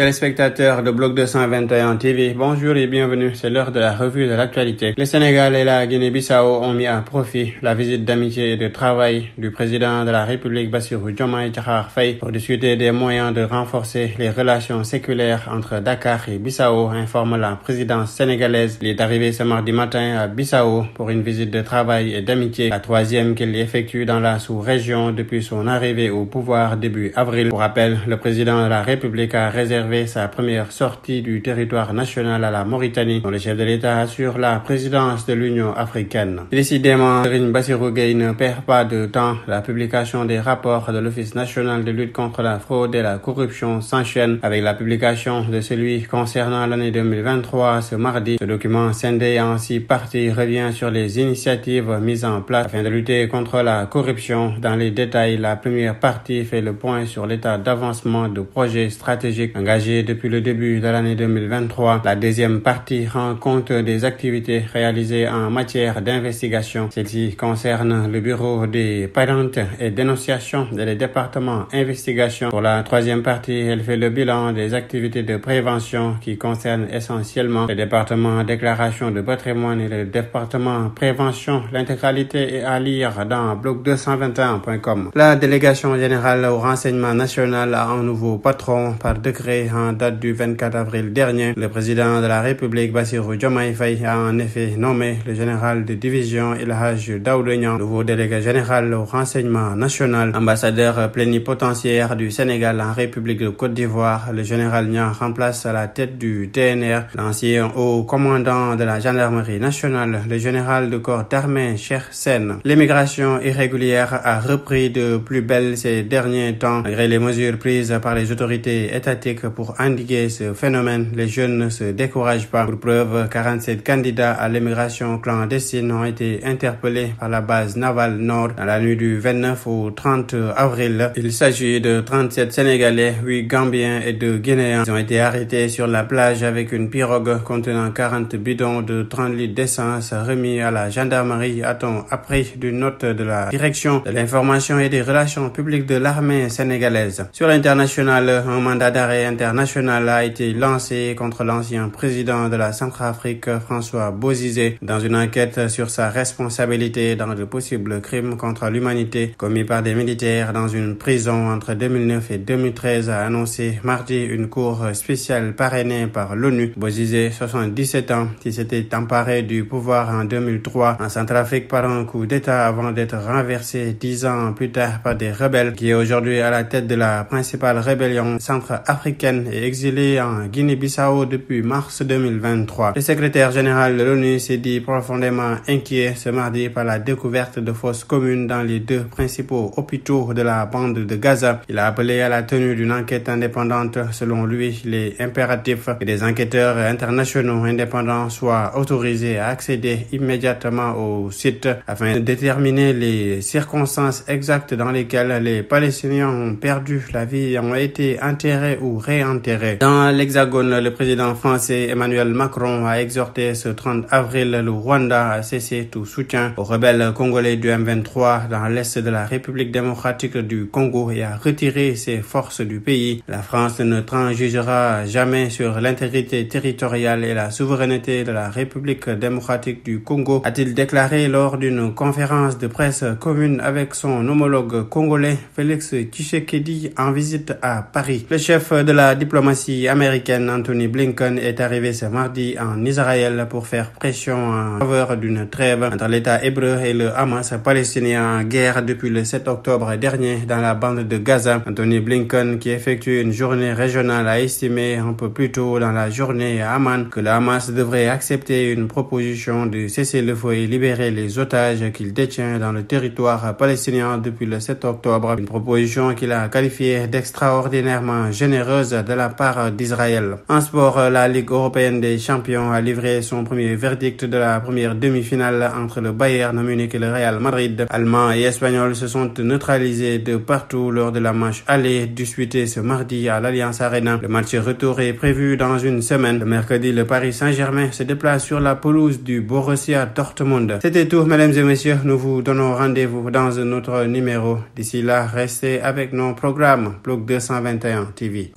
Téléspectateurs de Bloc 221 TV, bonjour et bienvenue, c'est l'heure de la revue de l'actualité. Le Sénégal et la Guinée-Bissau ont mis à profit la visite d'amitié et de travail du président de la République Bassirou Diomaye Diakhar Faye pour discuter des moyens de renforcer les relations séculaires entre Dakar et Bissau, informe la présidence sénégalaise. Il est arrivé ce mardi matin à Bissau pour une visite de travail et d'amitié, la troisième qu'il effectue dans la sous-région depuis son arrivée au pouvoir début avril. Pour rappel, le président de la République a réservé sa première sortie du territoire national à la Mauritanie, dont le chef de l'État assure la présidence de l'Union africaine. Décidément, Serigne Bassirou Gueye ne perd pas de temps. La publication des rapports de l'Office national de lutte contre la fraude et la corruption s'enchaîne avec la publication de celui concernant l'année 2023 ce mardi. Ce document scindé en 6 parties revient sur les initiatives mises en place afin de lutter contre la corruption. Dans les détails, la première partie fait le point sur l'état d'avancement de projets stratégiques engagés depuis le début de l'année 2023. La deuxième partie rend compte des activités réalisées en matière d'investigation. Celle-ci concerne le bureau des plaintes et dénonciations et les départements investigation. Pour la troisième partie, elle fait le bilan des activités de prévention qui concernent essentiellement le département déclaration de patrimoine et le département prévention. L'intégralité est à lire dans bloc221.com. La délégation générale au renseignement national a un nouveau patron par décret en date du 24 avril dernier. Le président de la République Bassirou Diomaye Faye a en effet nommé le général de division El Hadji Daouda Niang, nouveau délégué général au renseignement national, ambassadeur plénipotentiaire du Sénégal en République de Côte d'Ivoire. Le général Niang remplace à la tête du TNR l'ancien haut commandant de la gendarmerie nationale, le général de corps d'armée Cheikh Sène. L'immigration irrégulière a repris de plus belle ces derniers temps. Malgré les mesures prises par les autorités étatiques pour endiguer ce phénomène, les jeunes ne se découragent pas. Pour preuve, 47 candidats à l'immigration clandestine ont été interpellés par la base navale Nord dans la nuit du 29 au 30 avril. Il s'agit de 37 Sénégalais, 8 Gambiens et 2 Guinéens. Ils ont été arrêtés sur la plage avec une pirogue contenant 40 bidons de 30 litres d'essence remis à la gendarmerie, a-t-on appris d'une note de la direction de l'information et des relations publiques de l'armée sénégalaise. Sur l'international, un mandat d'arrêt international a été lancé contre l'ancien président de la Centrafrique, François Bozizé, dans une enquête sur sa responsabilité dans de possibles crimes contre l'humanité commis par des militaires dans une prison entre 2009 et 2013, a annoncé mardi une cour spéciale parrainée par l'ONU. Bozizé, 77 ans, qui s'était emparé du pouvoir en 2003 en Centrafrique par un coup d'État avant d'être renversé 10 ans plus tard par des rebelles, qui est aujourd'hui à la tête de la principale rébellion centrafricaine et exilé en Guinée-Bissau depuis mars 2023. Le secrétaire général de l'ONU s'est dit profondément inquiet ce mardi par la découverte de fosses communes dans les 2 principaux hôpitaux de la bande de Gaza. Il a appelé à la tenue d'une enquête indépendante. Selon lui, il est impératif que des enquêteurs internationaux indépendants soient autorisés à accéder immédiatement au site afin de déterminer les circonstances exactes dans lesquelles les Palestiniens ont perdu la vie et ont été enterrés ou réenterrés. Dans l'Hexagone, le président français Emmanuel Macron a exhorté ce 30 avril le Rwanda à cesser tout soutien aux rebelles congolais du M23 dans l'est de la République démocratique du Congo et à retirer ses forces du pays. La France ne transigera jamais sur l'intégrité territoriale et la souveraineté de la République démocratique du Congo, a-t-il déclaré lors d'une conférence de presse commune avec son homologue congolais Félix Tshisekedi en visite à Paris. Le chef de la diplomatie américaine Anthony Blinken est arrivé ce mardi en Israël pour faire pression en faveur d'une trêve entre l'État hébreu et le Hamas palestinien en guerre depuis le 7 octobre dernier dans la bande de Gaza. Anthony Blinken, qui effectue une journée régionale, a estimé un peu plus tôt dans la journée à Amman que le Hamas devrait accepter une proposition de cessez-le-feu et libérer les otages qu'il détient dans le territoire palestinien depuis le 7 octobre. Une proposition qu'il a qualifiée d'extraordinairement généreuse de la part d'Israël. En sport, la Ligue européenne des champions a livré son premier verdict de la première demi-finale entre le Bayern Munich et le Real Madrid. Allemands et Espagnols se sont neutralisés de partout lors de la match aller disputée ce mardi à l'Allianz Arena. Le match retour est prévu dans une semaine. Le mercredi, le Paris Saint-Germain se déplace sur la pelouse du Borussia Dortmund. C'était tout, mesdames et messieurs. Nous vous donnons rendez-vous dans un autre numéro. D'ici là, restez avec nos programmes. Bloc 221 TV.